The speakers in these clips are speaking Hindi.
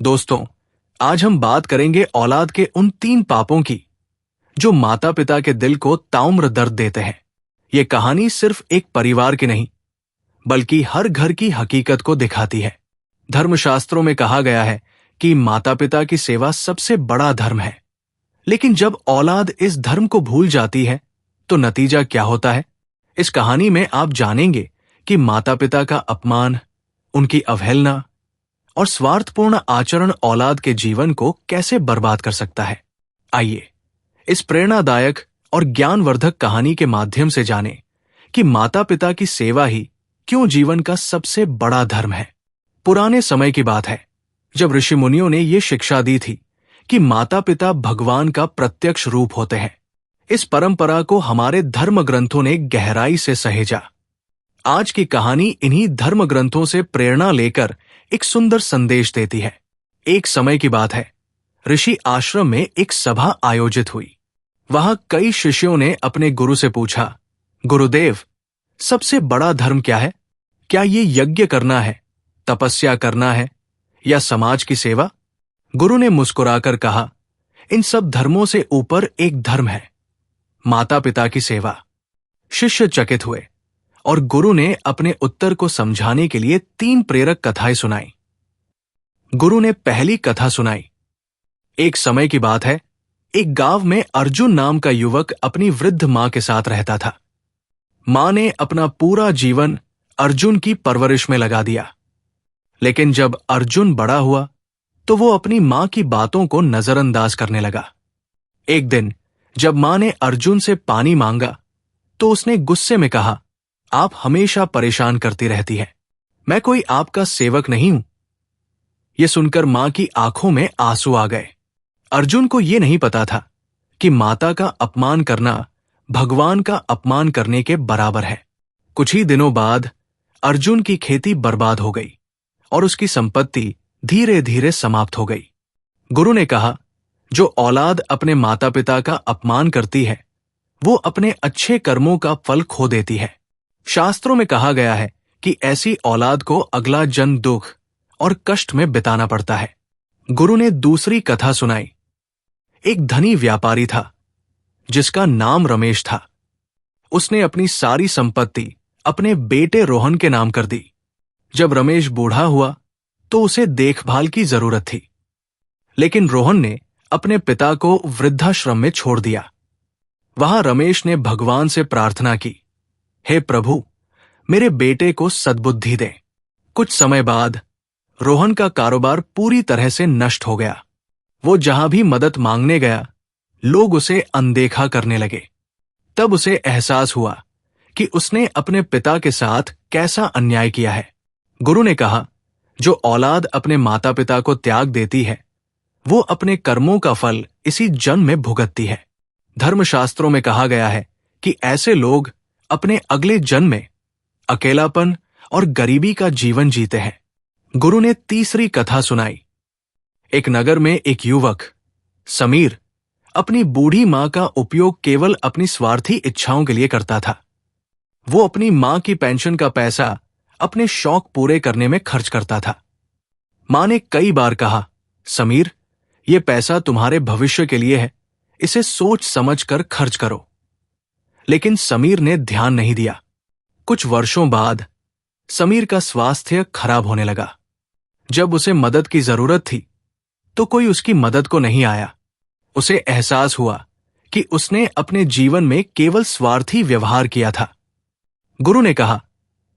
दोस्तों, आज हम बात करेंगे औलाद के उन 3 पापों की जो माता पिता के दिल को ताउम्र दर्द देते हैं। ये कहानी सिर्फ एक परिवार की नहीं, बल्कि हर घर की हकीकत को दिखाती है। धर्मशास्त्रों में कहा गया है कि माता पिता की सेवा सबसे बड़ा धर्म है। लेकिन जब औलाद इस धर्म को भूल जाती है तो नतीजा क्या होता है? इस कहानी में आप जानेंगे कि माता पिता का अपमान, उनकी अवहेलना और स्वार्थपूर्ण आचरण औलाद के जीवन को कैसे बर्बाद कर सकता है। आइए इस प्रेरणादायक और ज्ञानवर्धक कहानी के माध्यम से जानें कि माता पिता की सेवा ही क्यों जीवन का सबसे बड़ा धर्म है। पुराने समय की बात है, जब ऋषि मुनियों ने यह शिक्षा दी थी कि माता पिता भगवान का प्रत्यक्ष रूप होते हैं। इस परंपरा को हमारे धर्म ग्रंथों ने गहराई से सहेजा। आज की कहानी इन्हीं धर्म ग्रंथों से प्रेरणा लेकर एक सुंदर संदेश देती है। एक समय की बात है, ऋषि आश्रम में एक सभा आयोजित हुई। वहां कई शिष्यों ने अपने गुरु से पूछा, गुरुदेव, सबसे बड़ा धर्म क्या है? क्या ये यज्ञ करना है, तपस्या करना है या समाज की सेवा? गुरु ने मुस्कुराकर कहा, इन सब धर्मों से ऊपर एक धर्म है, माता पिता की सेवा। शिष्य चकित हुए और गुरु ने अपने उत्तर को समझाने के लिए 3 प्रेरक कथाएं सुनाई। गुरु ने पहली कथा सुनाई। एक समय की बात है, एक गांव में अर्जुन नाम का युवक अपनी वृद्ध मां के साथ रहता था। मां ने अपना पूरा जीवन अर्जुन की परवरिश में लगा दिया। लेकिन जब अर्जुन बड़ा हुआ तो वो अपनी मां की बातों को नजरअंदाज करने लगा। एक दिन जब मां ने अर्जुन से पानी मांगा तो उसने गुस्से में कहा, आप हमेशा परेशान करती रहती है, मैं कोई आपका सेवक नहीं हूं। यह सुनकर मां की आंखों में आंसू आ गए। अर्जुन को यह नहीं पता था कि माता का अपमान करना भगवान का अपमान करने के बराबर है। कुछ ही दिनों बाद अर्जुन की खेती बर्बाद हो गई और उसकी संपत्ति धीरे धीरे समाप्त हो गई। गुरु ने कहा, जो औलाद अपने माता पिता का अपमान करती है वो अपने अच्छे कर्मों का फल खो देती है। शास्त्रों में कहा गया है कि ऐसी औलाद को अगला जन्म दुख और कष्ट में बिताना पड़ता है। गुरु ने दूसरी कथा सुनाई। एक धनी व्यापारी था जिसका नाम रमेश था। उसने अपनी सारी संपत्ति अपने बेटे रोहन के नाम कर दी। जब रमेश बूढ़ा हुआ तो उसे देखभाल की जरूरत थी, लेकिन रोहन ने अपने पिता को वृद्धाश्रम में छोड़ दिया। वहां रमेश ने भगवान से प्रार्थना की, हे प्रभु, मेरे बेटे को सद्बुद्धि दे। कुछ समय बाद रोहन का कारोबार पूरी तरह से नष्ट हो गया। वो जहां भी मदद मांगने गया, लोग उसे अनदेखा करने लगे। तब उसे एहसास हुआ कि उसने अपने पिता के साथ कैसा अन्याय किया है। गुरु ने कहा, जो औलाद अपने माता पिता को त्याग देती है वो अपने कर्मों का फल इसी जन्म में भुगतती है। धर्मशास्त्रों में कहा गया है कि ऐसे लोग अपने अगले जन्म में अकेलापन और गरीबी का जीवन जीते हैं। गुरु ने तीसरी कथा सुनाई। एक नगर में एक युवक समीर अपनी बूढ़ी मां का उपयोग केवल अपनी स्वार्थी इच्छाओं के लिए करता था। वो अपनी मां की पेंशन का पैसा अपने शौक पूरे करने में खर्च करता था। मां ने कई बार कहा, समीर, यह पैसा तुम्हारे भविष्य के लिए है, इसे सोच समझ कर खर्च करो। लेकिन समीर ने ध्यान नहीं दिया। कुछ वर्षों बाद समीर का स्वास्थ्य खराब होने लगा। जब उसे मदद की जरूरत थी तो कोई उसकी मदद को नहीं आया। उसे एहसास हुआ कि उसने अपने जीवन में केवल स्वार्थी व्यवहार किया था। गुरु ने कहा,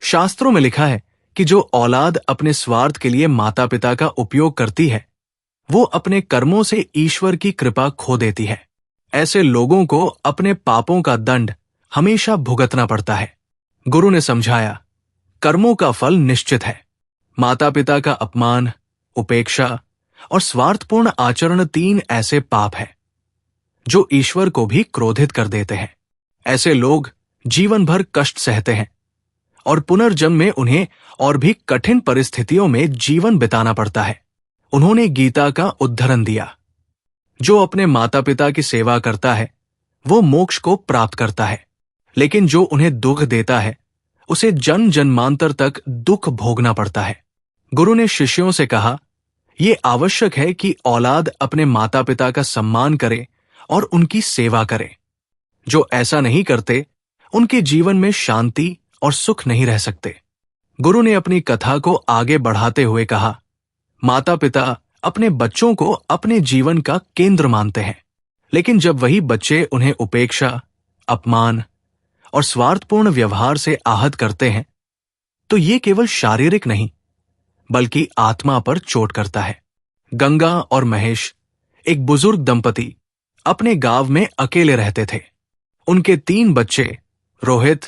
शास्त्रों में लिखा है कि जो औलाद अपने स्वार्थ के लिए माता पिता का उपयोग करती है वो अपने कर्मों से ईश्वर की कृपा खो देती है। ऐसे लोगों को अपने पापों का दंड हमेशा भुगतना पड़ता है। गुरु ने समझाया, कर्मों का फल निश्चित है। माता पिता का अपमान, उपेक्षा और स्वार्थपूर्ण आचरण 3 ऐसे पाप हैं जो ईश्वर को भी क्रोधित कर देते हैं। ऐसे लोग जीवन भर कष्ट सहते हैं और पुनर्जन्म में उन्हें और भी कठिन परिस्थितियों में जीवन बिताना पड़ता है। उन्होंने गीता का उद्धरण दिया, जो अपने माता पिता की सेवा करता है वो मोक्ष को प्राप्त करता है, लेकिन जो उन्हें दुख देता है उसे जन्म जन्मांतर तक दुख भोगना पड़ता है। गुरु ने शिष्यों से कहा, ये आवश्यक है कि औलाद अपने माता पिता का सम्मान करे और उनकी सेवा करे। जो ऐसा नहीं करते, उनके जीवन में शांति और सुख नहीं रह सकते। गुरु ने अपनी कथा को आगे बढ़ाते हुए कहा, माता पिता अपने बच्चों को अपने जीवन का केंद्र मानते हैं, लेकिन जब वही बच्चे उन्हें उपेक्षा, अपमान और स्वार्थपूर्ण व्यवहार से आहत करते हैं, तो ये केवल शारीरिक नहीं बल्कि आत्मा पर चोट करता है। गंगा और महेश, एक बुजुर्ग दंपति, अपने गांव में अकेले रहते थे। उनके 3 बच्चे रोहित,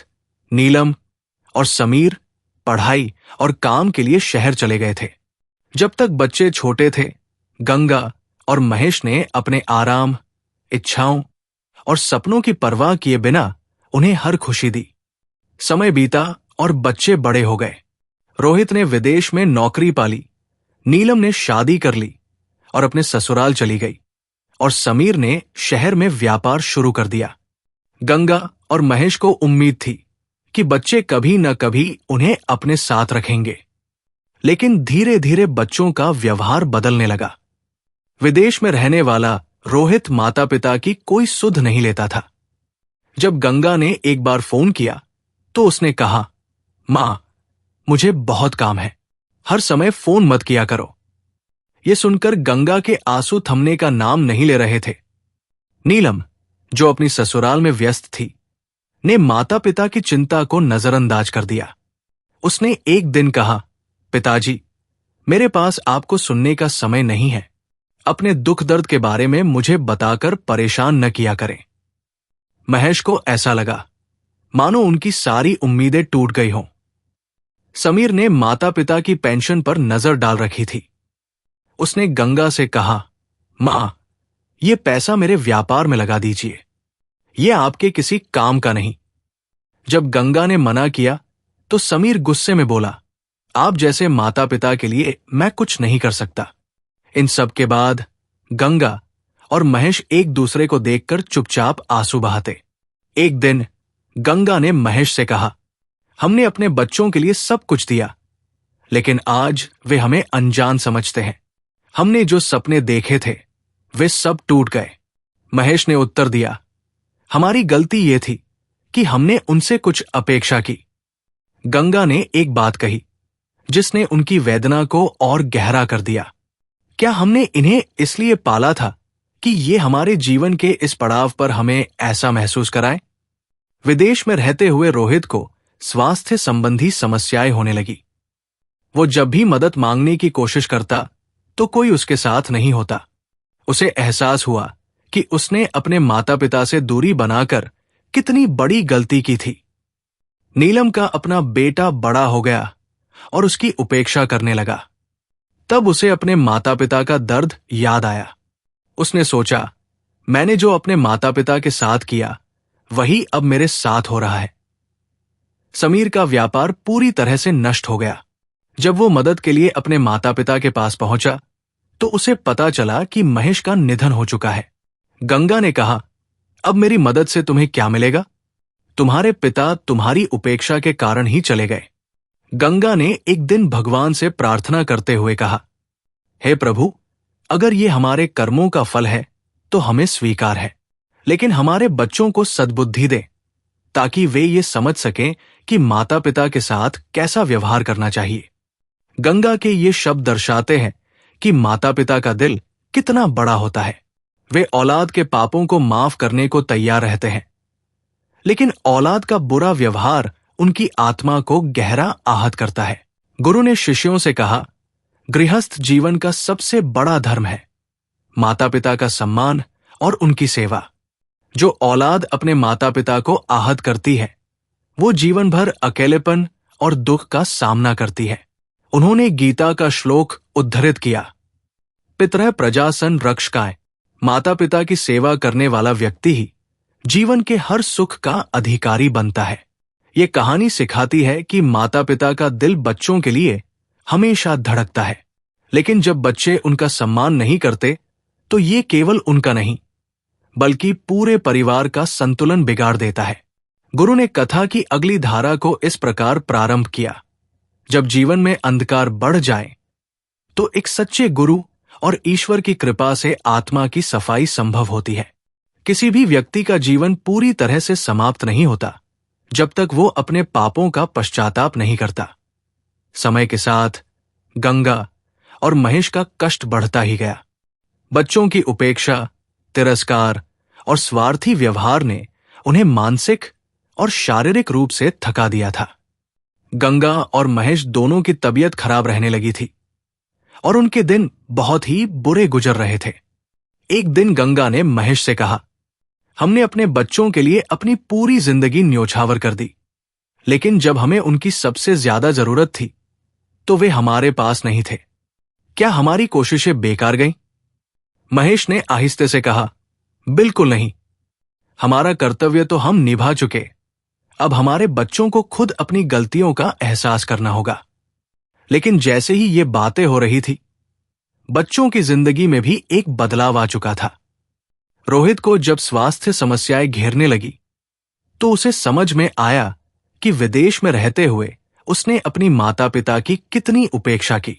नीलम और समीर पढ़ाई और काम के लिए शहर चले गए थे। जब तक बच्चे छोटे थे, गंगा और महेश ने अपने आराम, इच्छाओं और सपनों की परवाह किए बिना उन्हें हर खुशी दी। समय बीता और बच्चे बड़े हो गए। रोहित ने विदेश में नौकरी पाली, नीलम ने शादी कर ली और अपने ससुराल चली गई, और समीर ने शहर में व्यापार शुरू कर दिया। गंगा और महेश को उम्मीद थी कि बच्चे कभी न कभी उन्हें अपने साथ रखेंगे, लेकिन धीरे धीरे बच्चों का व्यवहार बदलने लगा। विदेश में रहने वाला रोहित माता पिता की कोई सुध नहीं लेता था। जब गंगा ने एक बार फोन किया तो उसने कहा, मां, मुझे बहुत काम है, हर समय फोन मत किया करो। यह सुनकर गंगा के आंसू थमने का नाम नहीं ले रहे थे। नीलम, जो अपनी ससुराल में व्यस्त थी, ने माता पिता की चिंता को नजरअंदाज कर दिया। उसने एक दिन कहा, पिताजी, मेरे पास आपको सुनने का समय नहीं है। अपने दुख दर्द के बारे में मुझे बताकर परेशान न किया करें। महेश को ऐसा लगा मानो उनकी सारी उम्मीदें टूट गई हों। समीर ने माता पिता की पेंशन पर नजर डाल रखी थी। उसने गंगा से कहा, मां, ये पैसा मेरे व्यापार में लगा दीजिए, ये आपके किसी काम का नहीं। जब गंगा ने मना किया तो समीर गुस्से में बोला, आप जैसे माता पिता के लिए मैं कुछ नहीं कर सकता। इन सब के बाद गंगा और महेश एक दूसरे को देखकर चुपचाप आंसू बहाते। एक दिन गंगा ने महेश से कहा, हमने अपने बच्चों के लिए सब कुछ दिया, लेकिन आज वे हमें अनजान समझते हैं। हमने जो सपने देखे थे वे सब टूट गए। महेश ने उत्तर दिया, हमारी गलती ये थी कि हमने उनसे कुछ अपेक्षा की। गंगा ने एक बात कही जिसने उनकी वेदना को और गहरा कर दिया, क्या हमने इन्हें इसलिए पाला था कि ये हमारे जीवन के इस पड़ाव पर हमें ऐसा महसूस कराएं? विदेश में रहते हुए रोहित को स्वास्थ्य संबंधी समस्याएं होने लगी। वो जब भी मदद मांगने की कोशिश करता तो कोई उसके साथ नहीं होता। उसे एहसास हुआ कि उसने अपने माता पिता से दूरी बनाकर कितनी बड़ी गलती की थी। नीलम का अपना बेटा बड़ा हो गया और उसकी उपेक्षा करने लगा। तब उसे अपने माता पिता का दर्द याद आया। उसने सोचा, मैंने जो अपने माता पिता के साथ किया वही अब मेरे साथ हो रहा है। समीर का व्यापार पूरी तरह से नष्ट हो गया। जब वो मदद के लिए अपने माता पिता के पास पहुंचा तो उसे पता चला कि महेश का निधन हो चुका है। गंगा ने कहा, अब मेरी मदद से तुम्हें क्या मिलेगा? तुम्हारे पिता तुम्हारी उपेक्षा के कारण ही चले गए। गंगा ने एक दिन भगवान से प्रार्थना करते हुए कहा, हे प्रभु, अगर ये हमारे कर्मों का फल है तो हमें स्वीकार है, लेकिन हमारे बच्चों को सद्बुद्धि दे ताकि वे ये समझ सकें कि माता पिता के साथ कैसा व्यवहार करना चाहिए। गंगा के ये शब्द दर्शाते हैं कि माता पिता का दिल कितना बड़ा होता है। वे औलाद के पापों को माफ करने को तैयार रहते हैं, लेकिन औलाद का बुरा व्यवहार उनकी आत्मा को गहरा आहत करता है। गुरु ने शिष्यों से कहा, गृहस्थ जीवन का सबसे बड़ा धर्म है माता पिता का सम्मान और उनकी सेवा। जो औलाद अपने माता पिता को आहत करती है वो जीवन भर अकेलेपन और दुख का सामना करती है। उन्होंने गीता का श्लोक उद्धृत किया, पितरः प्रजासन रक्षकाय। माता पिता की सेवा करने वाला व्यक्ति ही जीवन के हर सुख का अधिकारी बनता है। ये कहानी सिखाती है कि माता पिता का दिल बच्चों के लिए हमेशा धड़कता है, लेकिन जब बच्चे उनका सम्मान नहीं करते तो ये केवल उनका नहीं बल्कि पूरे परिवार का संतुलन बिगाड़ देता है। गुरु ने कथा की अगली धारा को इस प्रकार प्रारंभ किया, जब जीवन में अंधकार बढ़ जाए तो एक सच्चे गुरु और ईश्वर की कृपा से आत्मा की सफाई संभव होती है। किसी भी व्यक्ति का जीवन पूरी तरह से समाप्त नहीं होता जब तक वो अपने पापों का पश्चाताप नहीं करता। समय के साथ गंगा और महेश का कष्ट बढ़ता ही गया। बच्चों की उपेक्षा, तिरस्कार और स्वार्थी व्यवहार ने उन्हें मानसिक और शारीरिक रूप से थका दिया था। गंगा और महेश दोनों की तबीयत खराब रहने लगी थी और उनके दिन बहुत ही बुरे गुजर रहे थे। एक दिन गंगा ने महेश से कहा, हमने अपने बच्चों के लिए अपनी पूरी जिंदगी न्योछावर कर दी, लेकिन जब हमें उनकी सबसे ज्यादा जरूरत थी तो वे हमारे पास नहीं थे। क्या हमारी कोशिशें बेकार गईं? महेश ने आहिस्ते से कहा, बिल्कुल नहीं। हमारा कर्तव्य तो हम निभा चुके। अब हमारे बच्चों को खुद अपनी गलतियों का एहसास करना होगा। लेकिन जैसे ही ये बातें हो रही थी, बच्चों की जिंदगी में भी एक बदलाव आ चुका था। रोहित को जब स्वास्थ्य समस्याएं घेरने लगी तो उसे समझ में आया कि विदेश में रहते हुए उसने अपनी माता पिता की कितनी उपेक्षा की।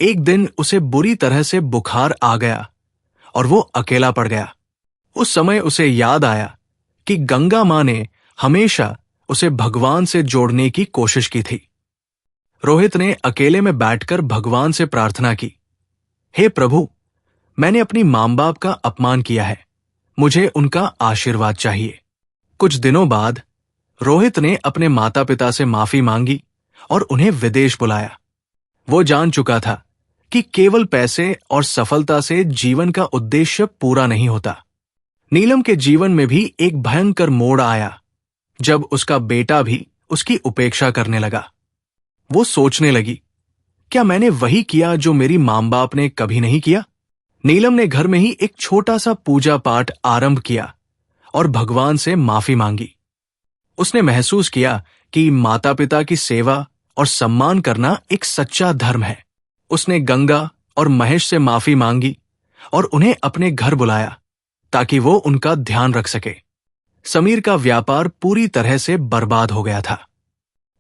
एक दिन उसे बुरी तरह से बुखार आ गया और वो अकेला पड़ गया। उस समय उसे याद आया कि गंगा मां ने हमेशा उसे भगवान से जोड़ने की कोशिश की थी। रोहित ने अकेले में बैठकर भगवान से प्रार्थना की, हे प्रभु, मैंने अपनी मां बाप का अपमान किया है, मुझे उनका आशीर्वाद चाहिए। कुछ दिनों बाद रोहित ने अपने माता पिता से माफी मांगी और उन्हें विदेश बुलाया। वो जान चुका था कि केवल पैसे और सफलता से जीवन का उद्देश्य पूरा नहीं होता। नीलम के जीवन में भी एक भयंकर मोड़ आया जब उसका बेटा भी उसकी उपेक्षा करने लगा। वो सोचने लगी, क्या मैंने वही किया जो मेरी मां बाप ने कभी नहीं किया? नीलम ने घर में ही एक छोटा सा पूजा पाठ आरंभ किया और भगवान से माफी मांगी। उसने महसूस किया कि माता पिता की सेवा और सम्मान करना एक सच्चा धर्म है। उसने गंगा और महेश से माफी मांगी और उन्हें अपने घर बुलाया ताकि वो उनका ध्यान रख सके। समीर का व्यापार पूरी तरह से बर्बाद हो गया था।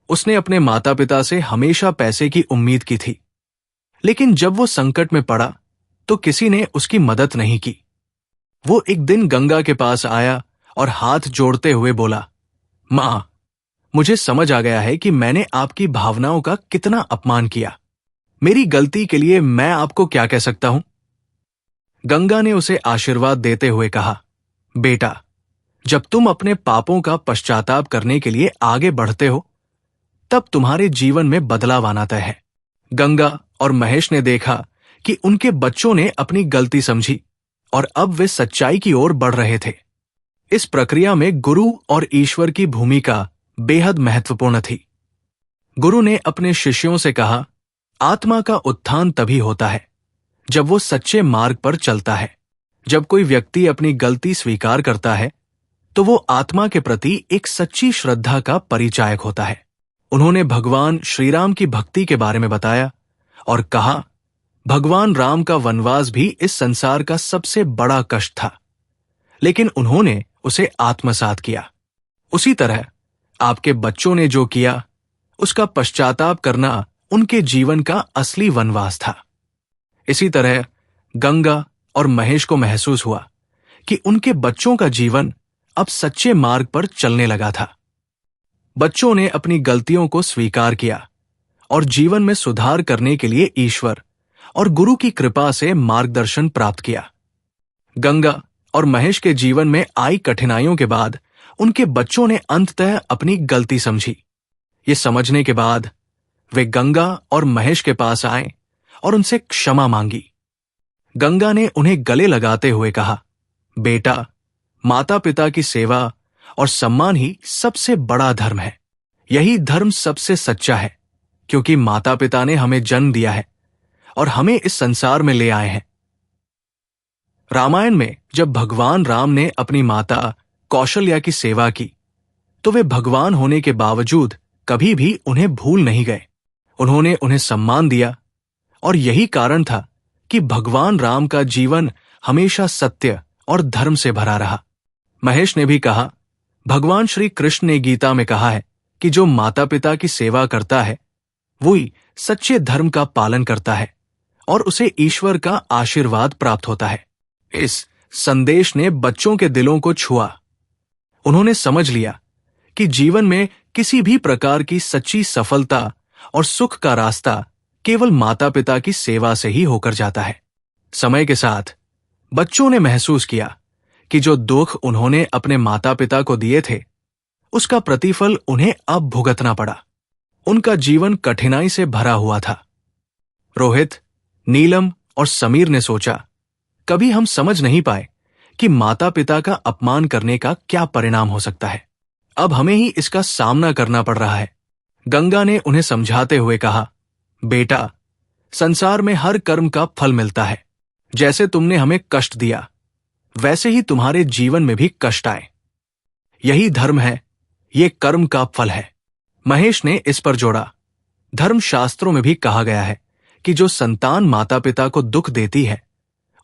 उसने अपने माता पिता से हमेशा पैसे की उम्मीद की थी, लेकिन जब वो संकट में पड़ा तो किसी ने उसकी मदद नहीं की। वो एक दिन गंगा के पास आया और हाथ जोड़ते हुए बोला, मां, मुझे समझ आ गया है कि मैंने आपकी भावनाओं का कितना अपमान किया। मेरी गलती के लिए मैं आपको क्या कह सकता हूं? गंगा ने उसे आशीर्वाद देते हुए कहा, बेटा, जब तुम अपने पापों का पश्चाताप करने के लिए आगे बढ़ते हो तब तुम्हारे जीवन में बदलाव आना तय है। गंगा और महेश ने देखा कि उनके बच्चों ने अपनी गलती समझी और अब वे सच्चाई की ओर बढ़ रहे थे। इस प्रक्रिया में गुरु और ईश्वर की भूमिका बेहद महत्वपूर्ण थी। गुरु ने अपने शिष्यों से कहा, आत्मा का उत्थान तभी होता है जब वो सच्चे मार्ग पर चलता है। जब कोई व्यक्ति अपनी गलती स्वीकार करता है तो वो आत्मा के प्रति एक सच्ची श्रद्धा का परिचायक होता है। उन्होंने भगवान श्री राम की भक्ति के बारे में बताया और कहा, भगवान राम का वनवास भी इस संसार का सबसे बड़ा कष्ट था, लेकिन उन्होंने उसे आत्मसात किया। उसी तरह आपके बच्चों ने जो किया उसका पश्चाताप करना उनके जीवन का असली वनवास था। इसी तरह गंगा और महेश को महसूस हुआ कि उनके बच्चों का जीवन अब सच्चे मार्ग पर चलने लगा था। बच्चों ने अपनी गलतियों को स्वीकार किया और जीवन में सुधार करने के लिए ईश्वर और गुरु की कृपा से मार्गदर्शन प्राप्त किया। गंगा और महेश के जीवन में आई कठिनाइयों के बाद उनके बच्चों ने अंततः अपनी गलती समझी। ये समझने के बाद वे गंगा और महेश के पास आए और उनसे क्षमा मांगी। गंगा ने उन्हें गले लगाते हुए कहा, बेटा, माता पिता की सेवा और सम्मान ही सबसे बड़ा धर्म है। यही धर्म सबसे सच्चा है, क्योंकि माता पिता ने हमें जन्म दिया है और हमें इस संसार में ले आए हैं। रामायण में जब भगवान राम ने अपनी माता कौशल्या की सेवा की तो वे भगवान होने के बावजूद कभी भी उन्हें भूल नहीं गए। उन्होंने उन्हें सम्मान दिया और यही कारण था कि भगवान राम का जीवन हमेशा सत्य और धर्म से भरा रहा। महेश ने भी कहा, भगवान श्री कृष्ण ने गीता में कहा है कि जो माता पिता की सेवा करता है वही सच्चे धर्म का पालन करता है और उसे ईश्वर का आशीर्वाद प्राप्त होता है। इस संदेश ने बच्चों के दिलों को छुआ। उन्होंने समझ लिया कि जीवन में किसी भी प्रकार की सच्ची सफलता और सुख का रास्ता केवल माता पिता की सेवा से ही होकर जाता है। समय के साथ बच्चों ने महसूस किया कि जो दुख उन्होंने अपने माता पिता को दिए थे, उसका प्रतिफल उन्हें अब भुगतना पड़ा। उनका जीवन कठिनाई से भरा हुआ था। रोहित, नीलम और समीर ने सोचा, कभी हम समझ नहीं पाए कि माता पिता का अपमान करने का क्या परिणाम हो सकता है। अब हमें ही इसका सामना करना पड़ रहा है। गंगा ने उन्हें समझाते हुए कहा, बेटा, संसार में हर कर्म का फल मिलता है। जैसे तुमने हमें कष्ट दिया, वैसे ही तुम्हारे जीवन में भी कष्ट आए। यही धर्म है, ये कर्म का फल है। महेश ने इस पर जोड़ा, धर्मशास्त्रों में भी कहा गया है कि जो संतान माता पिता को दुख देती है,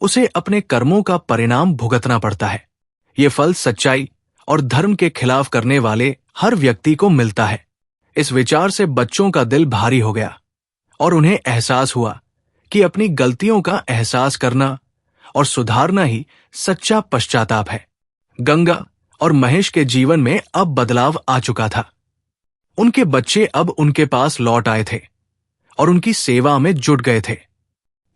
उसे अपने कर्मों का परिणाम भुगतना पड़ता है। ये फल सच्चाई और धर्म के खिलाफ करने वाले हर व्यक्ति को मिलता है। इस विचार से बच्चों का दिल भारी हो गया और उन्हें एहसास हुआ कि अपनी गलतियों का एहसास करना और सुधारना ही सच्चा पश्चाताप है। गंगा और महेश के जीवन में अब बदलाव आ चुका था। उनके बच्चे अब उनके पास लौट आए थे और उनकी सेवा में जुट गए थे।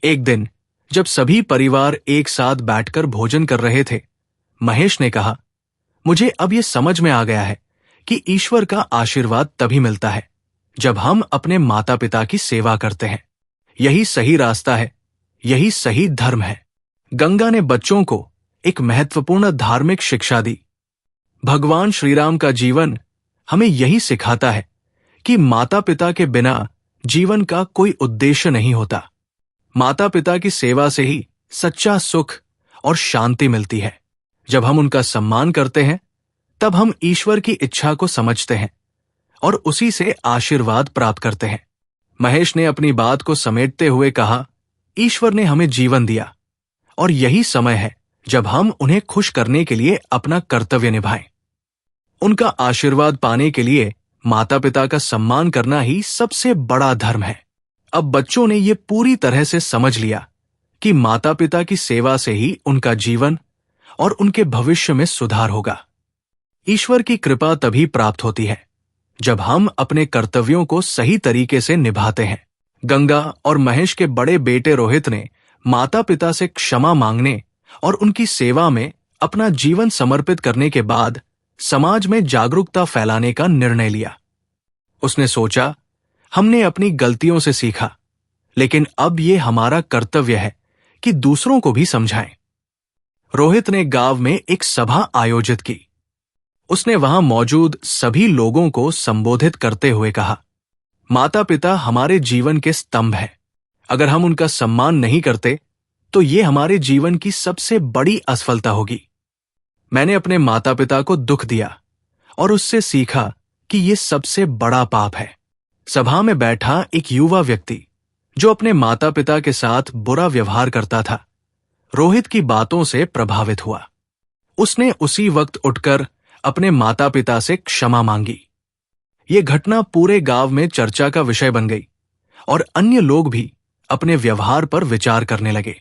एक दिन जब सभी परिवार एक साथ बैठकर भोजन कर रहे थे, महेश ने कहा, मुझे अब यह समझ में आ गया है कि ईश्वर का आशीर्वाद तभी मिलता है जब हम अपने माता पिता की सेवा करते हैं। यही सही रास्ता है, यही सही धर्म है। गंगा ने बच्चों को एक महत्वपूर्ण धार्मिक शिक्षा दी। भगवान श्रीराम का जीवन हमें यही सिखाता है कि माता पिता के बिना जीवन का कोई उद्देश्य नहीं होता। माता पिता की सेवा से ही सच्चा सुख और शांति मिलती है। जब हम उनका सम्मान करते हैं, तब हम ईश्वर की इच्छा को समझते हैं और उसी से आशीर्वाद प्राप्त करते हैं। महेश ने अपनी बात को समेटते हुए कहा, ईश्वर ने हमें जीवन दिया और यही समय है जब हम उन्हें खुश करने के लिए अपना कर्तव्य निभाएं। उनका आशीर्वाद पाने के लिए माता पिता का सम्मान करना ही सबसे बड़ा धर्म है। अब बच्चों ने ये पूरी तरह से समझ लिया कि माता पिता की सेवा से ही उनका जीवन और उनके भविष्य में सुधार होगा। ईश्वर की कृपा तभी प्राप्त होती है जब हम अपने कर्तव्यों को सही तरीके से निभाते हैं। गंगा और महेश के बड़े बेटे रोहित ने माता पिता से क्षमा मांगने और उनकी सेवा में अपना जीवन समर्पित करने के बाद समाज में जागरूकता फैलाने का निर्णय लिया। उसने सोचा, हमने अपनी गलतियों से सीखा, लेकिन अब ये हमारा कर्तव्य है कि दूसरों को भी समझाएं। रोहित ने गांव में एक सभा आयोजित की। उसने वहां मौजूद सभी लोगों को संबोधित करते हुए कहा, माता पिता हमारे जीवन के स्तंभ हैं। अगर हम उनका सम्मान नहीं करते तो ये हमारे जीवन की सबसे बड़ी असफलता होगी। मैंने अपने माता पिता को दुख दिया और उससे सीखा कि ये सबसे बड़ा पाप है। सभा में बैठा एक युवा व्यक्ति जो अपने माता पिता के साथ बुरा व्यवहार करता था, रोहित की बातों से प्रभावित हुआ। उसने उसी वक्त उठकर अपने माता पिता से क्षमा मांगी। ये घटना पूरे गांव में चर्चा का विषय बन गई और अन्य लोग भी अपने व्यवहार पर विचार करने लगे।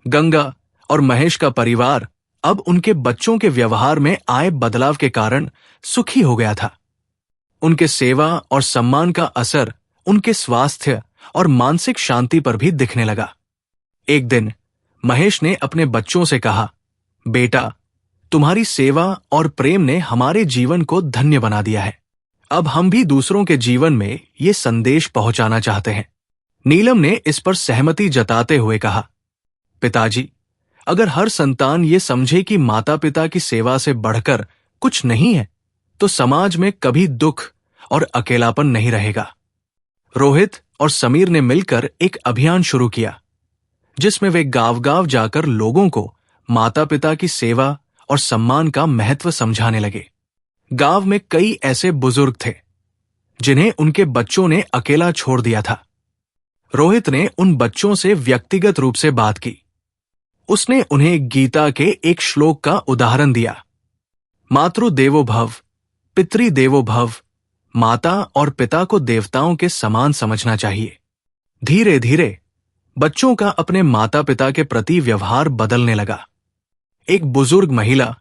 गंगा और महेश का परिवार अब उनके बच्चों के व्यवहार में आए बदलाव के कारण सुखी हो गया था। उनके सेवा और सम्मान का असर उनके स्वास्थ्य और मानसिक शांति पर भी दिखने लगा। एक दिन महेश ने अपने बच्चों से कहा, बेटा, तुम्हारी सेवा और प्रेम ने हमारे जीवन को धन्य बना दिया है। अब हम भी दूसरों के जीवन में ये संदेश पहुंचाना चाहते हैं। नीलम ने इस पर सहमति जताते हुए कहा, पिताजी, अगर हर संतान ये समझे कि माता पिता की सेवा से बढ़कर कुछ नहीं है, तो समाज में कभी दुख और अकेलापन नहीं रहेगा। रोहित और समीर ने मिलकर एक अभियान शुरू किया, जिसमें वे गांव-गांव जाकर लोगों को माता पिता की सेवा और सम्मान का महत्व समझाने लगे। गांव में कई ऐसे बुजुर्ग थे जिन्हें उनके बच्चों ने अकेला छोड़ दिया था। रोहित ने उन बच्चों से व्यक्तिगत रूप से बात की। उसने उन्हें गीता के एक श्लोक का उदाहरण दिया, मातृ देवो भव, पितृ देवो भव। माता और पिता को देवताओं के समान समझना चाहिए। धीरे धीरे बच्चों का अपने माता पिता के प्रति व्यवहार बदलने लगा। एक बुजुर्ग महिला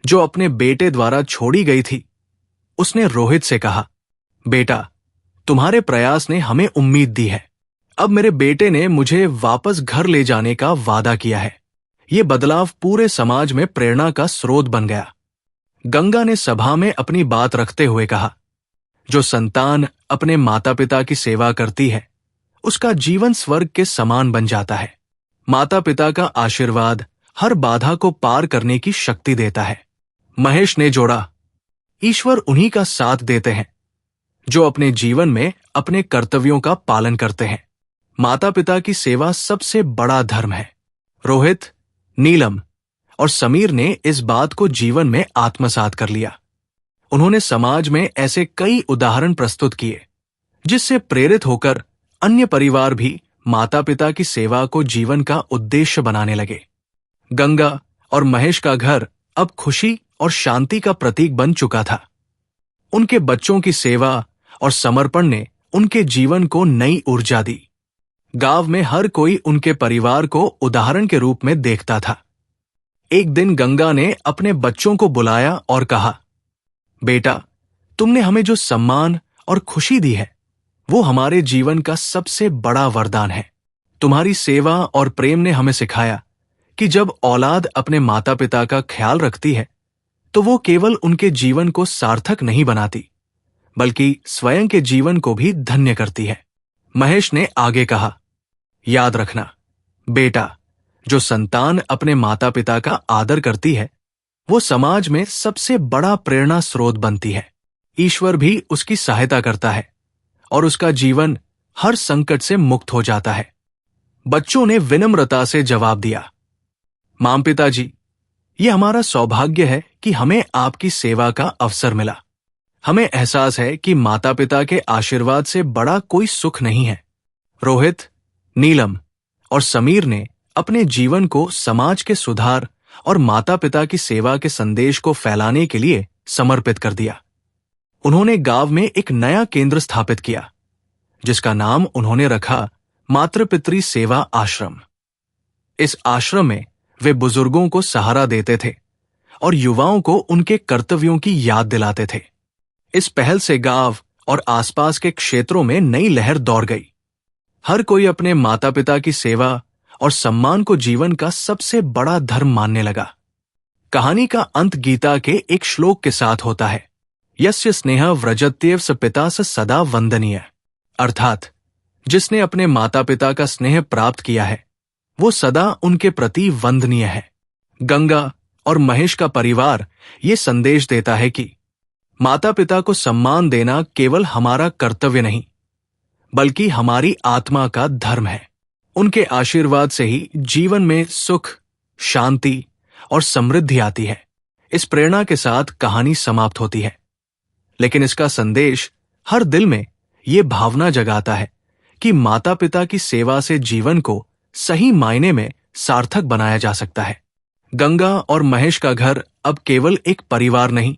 जो अपने बेटे द्वारा छोड़ी गई थी, उसने रोहित से कहा, बेटा, तुम्हारे प्रयास ने हमें उम्मीद दी है। अब मेरे बेटे ने मुझे वापस घर ले जाने का वादा किया है। ये बदलाव पूरे समाज में प्रेरणा का स्रोत बन गया। गंगा ने सभा में अपनी बात रखते हुए कहा, जो संतान अपने माता पिता की सेवा करती है, उसका जीवन स्वर्ग के समान बन जाता है। माता पिता का आशीर्वाद हर बाधा को पार करने की शक्ति देता है। महेश ने जोड़ा, ईश्वर उन्हीं का साथ देते हैं जो अपने जीवन में अपने कर्तव्यों का पालन करते हैं। माता पिता की सेवा सबसे बड़ा धर्म है। रोहित, नीलम और समीर ने इस बात को जीवन में आत्मसात कर लिया। उन्होंने समाज में ऐसे कई उदाहरण प्रस्तुत किए जिससे प्रेरित होकर अन्य परिवार भी माता पिता की सेवा को जीवन का उद्देश्य बनाने लगे। गंगा और महेश का घर अब खुशी और शांति का प्रतीक बन चुका था। उनके बच्चों की सेवा और समर्पण ने उनके जीवन को नई ऊर्जा दी। गांव में हर कोई उनके परिवार को उदाहरण के रूप में देखता था। एक दिन गंगा ने अपने बच्चों को बुलाया और कहा, बेटा, तुमने हमें जो सम्मान और खुशी दी है, वो हमारे जीवन का सबसे बड़ा वरदान है। तुम्हारी सेवा और प्रेम ने हमें सिखाया कि जब औलाद अपने माता पिता का ख्याल रखती है, तो वो केवल उनके जीवन को सार्थक नहीं बनाती, बल्कि स्वयं के जीवन को भी धन्य करती है। महेश ने आगे कहा, याद रखना बेटा, जो संतान अपने माता पिता का आदर करती है, वो समाज में सबसे बड़ा प्रेरणा स्रोत बनती है। ईश्वर भी उसकी सहायता करता है और उसका जीवन हर संकट से मुक्त हो जाता है। बच्चों ने विनम्रता से जवाब दिया, मां पिताजी, ये हमारा सौभाग्य है कि हमें आपकी सेवा का अवसर मिला। हमें एहसास है कि माता पिता के आशीर्वाद से बड़ा कोई सुख नहीं है। रोहित, नीलम और समीर ने अपने जीवन को समाज के सुधार और माता पिता की सेवा के संदेश को फैलाने के लिए समर्पित कर दिया। उन्होंने गांव में एक नया केंद्र स्थापित किया, जिसका नाम उन्होंने रखा मातृ-पितृ सेवा आश्रम। इस आश्रम में वे बुजुर्गों को सहारा देते थे और युवाओं को उनके कर्तव्यों की याद दिलाते थे। इस पहल से गांव और आसपास के क्षेत्रों में नई लहर दौड़ गई। हर कोई अपने माता पिता की सेवा और सम्मान को जीवन का सबसे बड़ा धर्म मानने लगा। कहानी का अंत गीता के एक श्लोक के साथ होता है, यस्य स्नेह व्रजत्येव स पिता स सदा वंदनीय। अर्थात जिसने अपने माता पिता का स्नेह प्राप्त किया है, वो सदा उनके प्रति वंदनीय है। गंगा और महेश का परिवार ये संदेश देता है कि माता पिता को सम्मान देना केवल हमारा कर्तव्य नहीं, बल्कि हमारी आत्मा का धर्म है। उनके आशीर्वाद से ही जीवन में सुख, शांति और समृद्धि आती है। इस प्रेरणा के साथ कहानी समाप्त होती है, लेकिन इसका संदेश हर दिल में ये भावना जगाता है कि माता पिता की सेवा से जीवन को सही मायने में सार्थक बनाया जा सकता है। गंगा और महेश का घर अब केवल एक परिवार नहीं,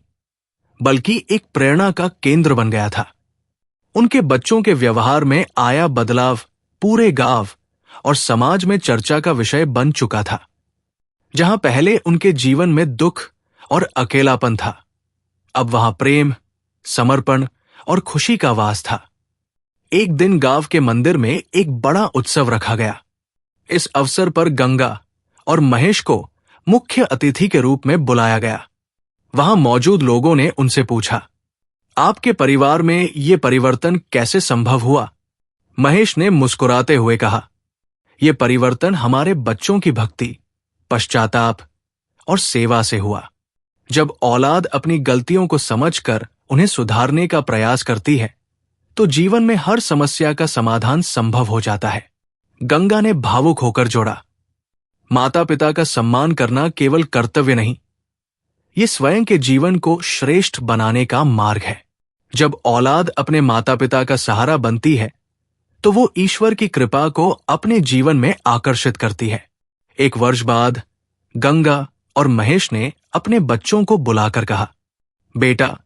बल्कि एक प्रेरणा का केंद्र बन गया था। उनके बच्चों के व्यवहार में आया बदलाव पूरे गांव और समाज में चर्चा का विषय बन चुका था। जहां पहले उनके जीवन में दुख और अकेलापन था, अब वहां प्रेम, समर्पण और खुशी का वास था। एक दिन गांव के मंदिर में एक बड़ा उत्सव रखा गया। इस अवसर पर गंगा और महेश को मुख्य अतिथि के रूप में बुलाया गया। वहां मौजूद लोगों ने उनसे पूछा, आपके परिवार में ये परिवर्तन कैसे संभव हुआ? महेश ने मुस्कुराते हुए कहा, यह परिवर्तन हमारे बच्चों की भक्ति, पश्चाताप और सेवा से हुआ। जब औलाद अपनी गलतियों को समझकर उन्हें सुधारने का प्रयास करती है, तो जीवन में हर समस्या का समाधान संभव हो जाता है। गंगा ने भावुक होकर जोड़ा, माता पिता का सम्मान करना केवल कर्तव्य नहीं, ये स्वयं के जीवन को श्रेष्ठ बनाने का मार्ग है। जब औलाद अपने माता पिता का सहारा बनती है, तो वो ईश्वर की कृपा को अपने जीवन में आकर्षित करती है। एक वर्ष बाद गंगा और महेश ने अपने बच्चों को बुलाकर कहा, बेटा,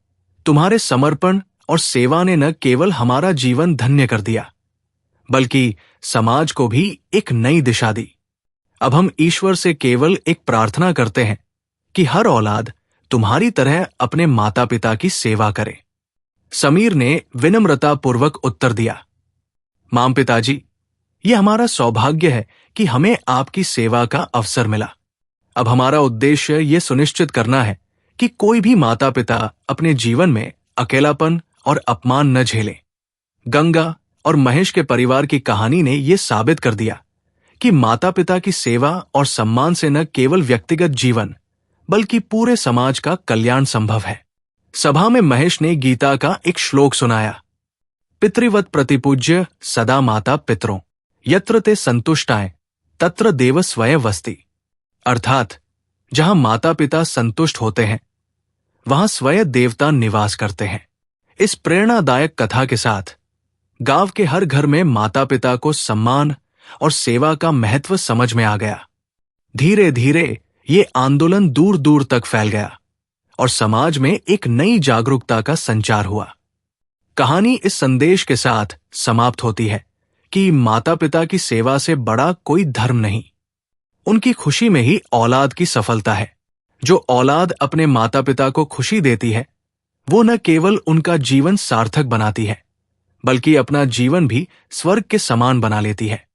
तुम्हारे समर्पण और सेवा ने न केवल हमारा जीवन धन्य कर दिया, बल्कि समाज को भी एक नई दिशा दी। अब हम ईश्वर से केवल एक प्रार्थना करते हैं कि हर औलाद तुम्हारी तरह अपने माता पिता की सेवा करे। समीर ने विनम्रतापूर्वक उत्तर दिया, माम पिताजी, ये हमारा सौभाग्य है कि हमें आपकी सेवा का अवसर मिला। अब हमारा उद्देश्य ये सुनिश्चित करना है कि कोई भी माता पिता अपने जीवन में अकेलापन और अपमान न झेले। गंगा और महेश के परिवार की कहानी ने यह साबित कर दिया कि माता पिता की सेवा और सम्मान से न केवल व्यक्तिगत जीवन बल्कि पूरे समाज का कल्याण संभव है। सभा में महेश ने गीता का एक श्लोक सुनाया, पितृवत प्रतिपूज्य सदा माता पितरों, यत्र ते संतुष्टाएं तत्र देव स्वयं वस्ति। अर्थात जहां माता पिता संतुष्ट होते हैं वहां स्वयं देवता निवास करते हैं। इस प्रेरणादायक कथा के साथ गांव के हर घर में माता पिता को सम्मान और सेवा का महत्व समझ में आ गया। धीरे धीरे ये आंदोलन दूर दूर तक फैल गया और समाज में एक नई जागरूकता का संचार हुआ। कहानी इस संदेश के साथ समाप्त होती है कि माता पिता की सेवा से बड़ा कोई धर्म नहीं। उनकी खुशी में ही औलाद की सफलता है। जो औलाद अपने माता पिता को खुशी देती है वो न केवल उनका जीवन सार्थक बनाती है बल्कि अपना जीवन भी स्वर्ग के समान बना लेती है।